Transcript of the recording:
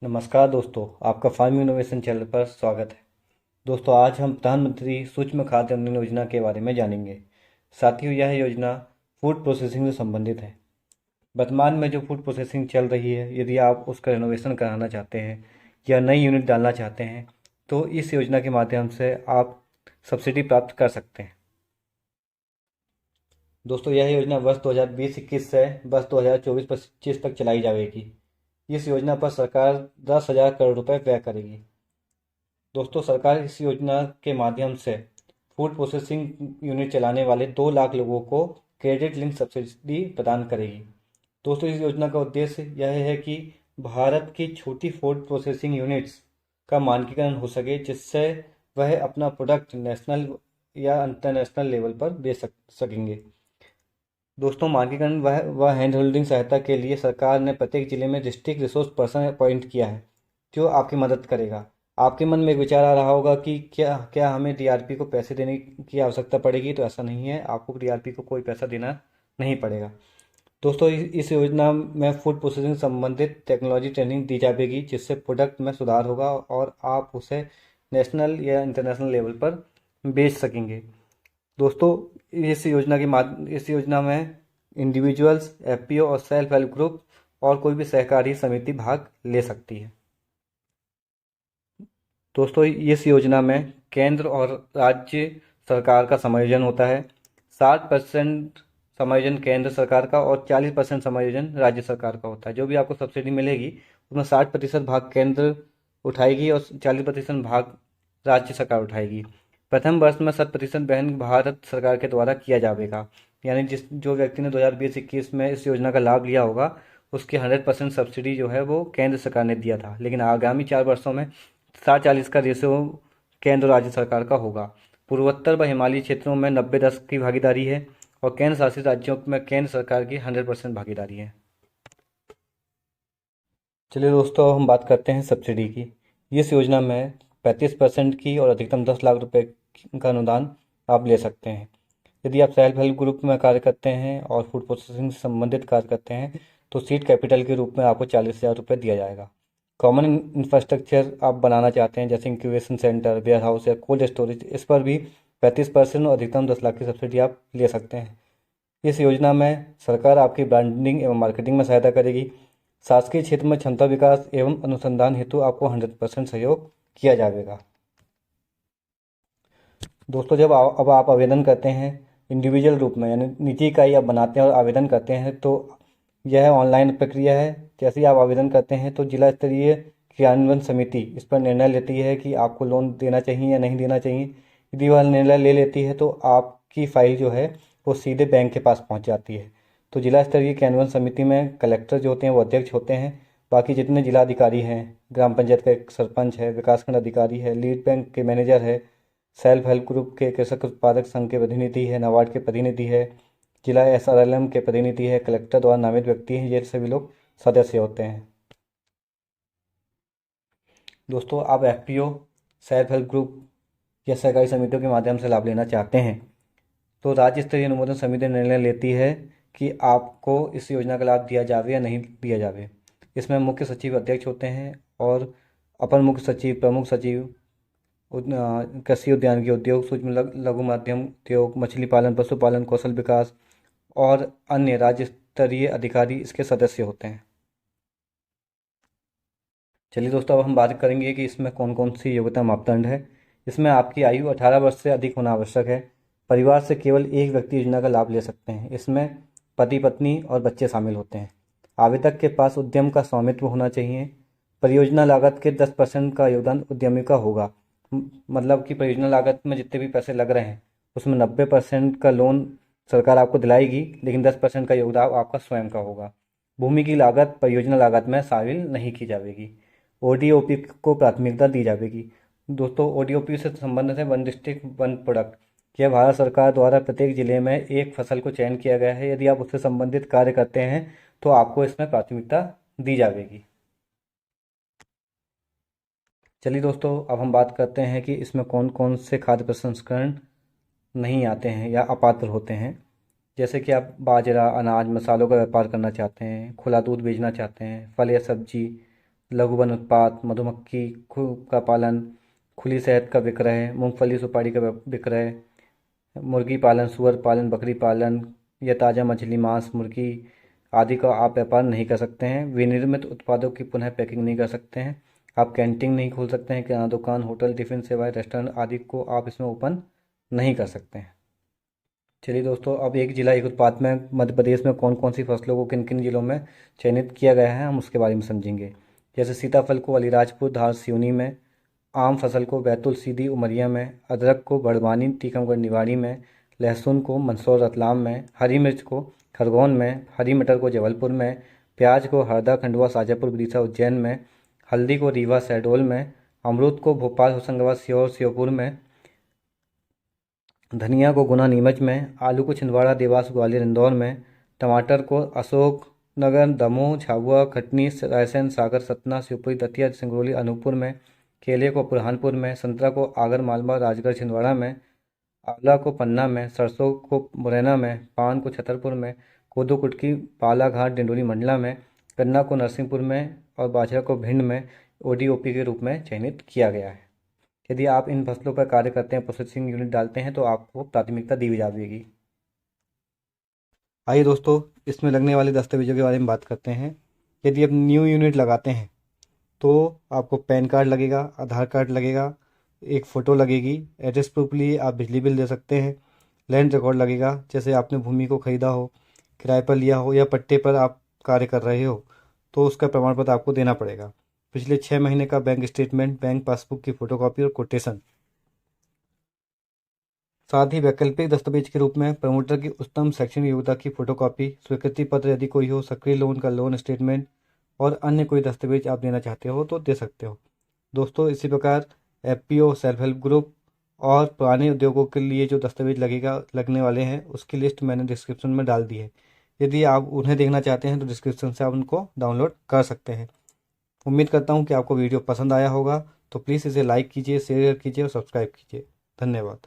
नमस्कार दोस्तों, आपका फार्म इनोवेशन चैनल पर स्वागत है। दोस्तों, आज हम प्रधानमंत्री सूक्ष्म खाद्य अन्न योजना के बारे में जानेंगे। साथियों, यह योजना फूड प्रोसेसिंग से संबंधित है। वर्तमान में जो फूड प्रोसेसिंग चल रही है, यदि आप उसका रिनोवेशन कराना चाहते हैं या नई यूनिट डालना चाहते हैं तो इस योजना के माध्यम से आप सब्सिडी प्राप्त कर सकते हैं। दोस्तों, यह योजना वर्ष 2020-21 से वर्ष 2024-25 तक चलाई जाएगी। इस योजना पर सरकार 10,000 करोड़ रुपए व्यय करेगी। दोस्तों, सरकार इस योजना के माध्यम से फूड प्रोसेसिंग यूनिट चलाने वाले 2 लाख लोगों को क्रेडिट लिंक सब्सिडी प्रदान करेगी। दोस्तों, इस योजना का उद्देश्य यह है कि भारत की छोटी फूड प्रोसेसिंग यूनिट्स का मानकीकरण हो सके, जिससे वह अपना प्रोडक्ट नेशनल या इंटरनेशनल लेवल पर बेच सकेंगे। दोस्तों, मानकीकरण वह हैंड होल्डिंग सहायता के लिए सरकार ने प्रत्येक जिले में डिस्ट्रिक्ट रिसोर्स पर्सन अपॉइंट किया है, जो आपकी मदद करेगा। आपके मन में एक विचार आ रहा होगा कि क्या क्या हमें डीआरपी को पैसे देने की आवश्यकता पड़ेगी। तो ऐसा नहीं है, आपको डीआरपी को कोई पैसा देना नहीं पड़ेगा। दोस्तों, इस योजना में फूड प्रोसेसिंग संबंधित टेक्नोलॉजी ट्रेनिंग दी जाएगी, जिससे प्रोडक्ट में सुधार होगा और आप उसे नेशनल या इंटरनेशनल लेवल पर बेच सकेंगे। दोस्तों, इस योजना में इंडिविजुअल्स, एफपीओ और सेल्फ हेल्प ग्रुप और कोई भी सहकारी समिति भाग ले सकती है। दोस्तों, इस योजना में केंद्र और राज्य सरकार का समायोजन होता है। 60% समायोजन केंद्र सरकार का और 40% समायोजन राज्य सरकार का होता है। जो भी आपको सब्सिडी मिलेगी उसमें 60% भाग केंद्र उठाएगी और 40% भाग राज्य सरकार उठाएगी। प्रथम वर्ष में 100% वहन भारत सरकार के द्वारा किया जाएगा। यानी जो व्यक्ति ने 2020-21 में इस योजना का लाभ लिया होगा, उसकी 100% सब्सिडी जो है वो केंद्र सरकार ने दिया था। लेकिन आगामी 4 वर्षों में 60-40 का रेशियो केंद्र और राज्य सरकार का होगा। पूर्वोत्तर व हिमालयी क्षेत्रों में 90-10 की भागीदारी है और केंद्र शासित राज्यों में केंद्र सरकार की 100% भागीदारी है। चलिए दोस्तों, हम बात करते हैं सब्सिडी की। इस योजना में 35% की और अधिकतम 10 लाख रुपए का अनुदान आप ले सकते हैं। यदि आप सेल्फ हेल्प ग्रुप में कार्य करते हैं और फूड प्रोसेसिंग से संबंधित कार्य करते हैं तो सीड कैपिटल के रूप में आपको 40,000 रुपये दिया जाएगा। कॉमन इंफ्रास्ट्रक्चर आप बनाना चाहते हैं, जैसे इंक्यूबेशन सेंटर, वेयर हाउस या कोल्ड स्टोरेज, इस पर भी 35% और अधिकतम 10 लाख की सब्सिडी आप ले सकते हैं। इस योजना में सरकार आपकी ब्रांडिंग एवं मार्केटिंग में सहायता करेगी। शासकीय क्षेत्र में क्षमता विकास एवं अनुसंधान हेतु आपको 100% सहयोग किया जाएगा। दोस्तों, अब आप आवेदन करते हैं इंडिविजुअल रूप में, यानी निजी इकाई आप बनाते हैं और आवेदन करते हैं, तो यह ऑनलाइन प्रक्रिया है। जैसे ही आप आवेदन करते हैं तो जिला स्तरीय क्रियान्वयन समिति इस पर निर्णय लेती है कि आपको लोन देना चाहिए या नहीं देना चाहिए। यदि वह निर्णय ले लेती है तो आपकी फाइल जो है वो सीधे बैंक के पास पहुंच जाती है। तो जिला स्तरीय क्रियान्वयन समिति में कलेक्टर जो होते हैं वो अध्यक्ष होते हैं। बाकी जितने जिला अधिकारी हैं, ग्राम पंचायत का एक सरपंच है, विकासखंड अधिकारी है, लीड बैंक के मैनेजर है, सेल्फ हेल्प ग्रुप के कृषक उत्पादक संघ के प्रतिनिधि है, नाबार्ड के प्रतिनिधि है, जिला एसआरएलएम के प्रतिनिधि है, कलेक्टर द्वारा नामित व्यक्ति हैं, ये सभी लोग सदस्य होते हैं। दोस्तों, आप एफपीओ, सेल्फ हेल्प ग्रुप या सहकारी समितियों के माध्यम से लाभ लेना चाहते हैं तो राज्य स्तरीय अनुमोदन समिति निर्णय लेती है कि आपको इस योजना का लाभ दिया जावे या नहीं दिया जावे। इसमें मुख्य सचिव अध्यक्ष होते हैं और अपर मुख्य सचिव, प्रमुख सचिव, कृषि उद्यानिकी उद्योग, सूक्ष्म लघु मध्यम उद्योग, मछली पालन, पशुपालन, कौशल विकास और अन्य राज्य स्तरीय अधिकारी इसके सदस्य होते हैं। चलिए दोस्तों, अब हम बात करेंगे कि इसमें कौन कौन सी योग्यता मापदंड है। इसमें आपकी आयु 18 वर्ष से अधिक होना आवश्यक है। परिवार से केवल एक व्यक्ति योजना का लाभ ले सकते हैं। इसमें पति पत्नी और बच्चे शामिल होते हैं। आवेदक के पास उद्यम का स्वामित्व होना चाहिए। परियोजना लागत के 10% का योगदान उद्यमी का होगा। मतलब कि परियोजना लागत में जितने भी पैसे लग रहे हैं उसमें 90% का लोन सरकार आपको दिलाएगी, लेकिन 10% का योगदान आपका स्वयं का होगा। भूमि की लागत परियोजना लागत में शामिल नहीं की जाएगी। ओडीओपी को प्राथमिकता दी जाएगी। दोस्तों, ओडीओपी से संबंधित है वन डिस्ट्रिक्ट वन प्रोडक्ट। यह भारत सरकार द्वारा प्रत्येक जिले में एक फसल को चयन किया गया है। यदि आप उससे संबंधित कार्य करते हैं तो आपको इसमें प्राथमिकता दी जाएगी। चलिए दोस्तों, अब हम बात करते हैं कि इसमें कौन कौन से खाद्य प्रसंस्करण नहीं आते हैं या अपात्र होते हैं। जैसे कि आप बाजरा, अनाज, मसालों का व्यापार करना चाहते हैं, खुला दूध बेचना चाहते हैं, फल या सब्जी, लघु वन उत्पाद, मधुमक्खी का पालन, खुली शहद का विक्रय, मूंगफली सुपारी का विक्रय, मुर्गी पालन, सुअर पालन, बकरी पालन या ताज़ा मछली, मांस, मुर्गी आदि का आप व्यापार नहीं कर सकते हैं। विनिर्मित उत्पादों की पुनः पैकिंग नहीं कर सकते हैं। आप कैंटीन नहीं खोल सकते हैं। किराना दुकान, होटल, टिफिन सेवाएं, रेस्टोरेंट आदि को आप इसमें ओपन नहीं कर सकते हैं। चलिए दोस्तों, अब एक जिला एक उत्पाद में मध्य प्रदेश में कौन कौन सी फसलों को किन किन जिलों में चयनित किया गया है, हम उसके बारे में समझेंगे। जैसे सीताफल को अलीराजपुर, धार, सिवनी में, आम फसल को बैतूल, सीधी, उमरिया में, अदरक को बड़वानी, टीकमगढ़, निवाड़ी में, लहसुन को मंदसौर, रतलाम में, हरी मिर्च को खरगोन में, हरी मटर को जबलपुर में, प्याज को हरदा, खंडवा, शाजापुर, विदिशा, उज्जैन में, हल्दी को रीवा, शहडोल में, अमरूद को भोपाल, होशंगाबाद, सीहोर, श्योपुर में, धनिया को गुना, नीमच में, आलू को छिंदवाड़ा, देवास, ग्वालियर, इंदौर में, टमाटर को अशोकनगर, दमोह, झाबुआ, कटनी, रायसेन, सागर, सतना, शिवपुरी, दतिया, सिंगरौली, अनूपपुर में, केले को बुरहानपुर में, संतरा को आगर मालवा, राजगढ़, छिंदवाड़ा में, आंवला को पन्ना में, सरसों को मुरैना में, पान को छतरपुर में, कोदो कुटकी बालाघाट, डिंडोरी, मंडला में, गन्ना को नरसिंहपुर में और बाजरा को भिंड में ओडीओपी के रूप में चयनित किया गया है। यदि आप इन फसलों पर कार्य करते हैं, प्रोसेसिंग यूनिट डालते हैं, तो आपको प्राथमिकता दी जाएगी। आइए दोस्तों, इसमें लगने वाले दस्तावेजों के बारे में बात करते हैं। यदि आप न्यू यूनिट लगाते हैं तो आपको पैन कार्ड लगेगा, आधार कार्ड लगेगा, एक फ़ोटो लगेगी, एड्रेस प्रूफ लिए आप बिजली बिल दे सकते हैं, लैंड रिकॉर्ड लगेगा, जैसे आपने भूमि को खरीदा हो, किराए पर लिया हो या पट्टे पर आप कार्य कर रहे हो तो उसका प्रमाण पत्र आपको देना पड़ेगा। पिछले 6 महीने का बैंक स्टेटमेंट, बैंक पासबुक की फ़ोटोकॉपी और कोटेशन। साथ ही वैकल्पिक दस्तावेज के रूप में प्रमोटर की उच्चतम शैक्षणिक योग्यता की फ़ोटोकॉपी, स्वीकृति पत्र यदि कोई हो, सक्रिय लोन का लोन स्टेटमेंट और अन्य कोई दस्तावेज आप देना चाहते हो तो दे सकते हो। दोस्तों, इसी प्रकार एफपीओ, सेल्फ हेल्प ग्रुप और पुराने उद्योगों के लिए जो दस्तावेज लगने वाले हैं उसकी लिस्ट मैंने डिस्क्रिप्शन में डाल दी है। यदि आप उन्हें देखना चाहते हैं तो डिस्क्रिप्शन से आप उनको डाउनलोड कर सकते हैं। उम्मीद करता हूँ कि आपको वीडियो पसंद आया होगा, तो प्लीज़ इसे लाइक कीजिए, शेयर कीजिए और सब्सक्राइब कीजिए। धन्यवाद।